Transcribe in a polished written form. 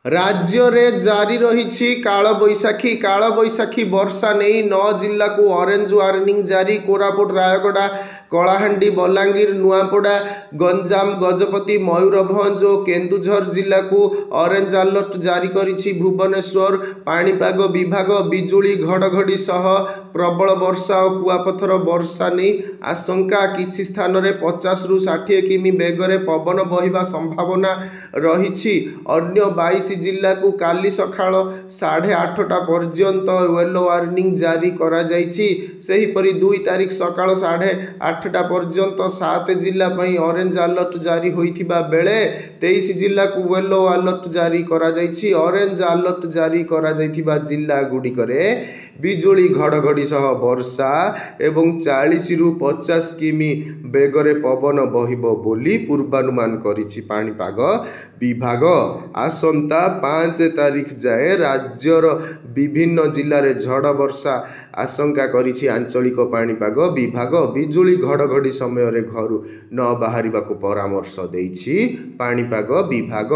राज्य रे जारी रही कालबैशाखी कालबैशाखी वर्षा नहीं 9 जिला को ऑरेंज वार्निंग जारी। कोरापुट रायगड़ा कलाहांडी बलांगीर नुआपड़ा गंजाम गजपति मयूरभंज और केन्दुझर जिला को ऑरेंज अलर्ट जारी करिछि। भुवनेश्वर पाणीपाग विभाग बिजुली घड़घड़ी सह प्रबल वर्षा और कुआपथर वर्षा नहीं आशंका। किछि स्थान रे 50 रु 60 किमी बेगरे पवन बहिबा संभावना रही। अन्य 22 जिला को काली सकाळ 8:30 पर्यंत येलो वार्निंग जारी करा जाइछि। सेहीपरि 2 तारिख सकाळ 8:30 पर्यंत 7 जिला पई ऑरेंज अलर्ट जारी होइथिबा बेले 23 जिला को येलो अलर्ट जारी करा जाइछि। ऑरेंज अलर्ट जारी करा जाइथिबा जिला गुडिकरे बिजुली घड़घड़ी सह वर्षा एवं 40 रु 50 किमी बेगरे पवन बहिबो बोली पूर्वानुमान करिछि पाणीपाग विभाग। आसंता 5 तारिख जाए राज्यर विभिन्न जिले में झड़ वर्षा आशंका करिछि आंचलिक पाणीपाग विभाग। बिजुली घड़घड़ी समय रे घरु न बाहरिबाकू परामर्श देइछि पाणीपाग विभाग।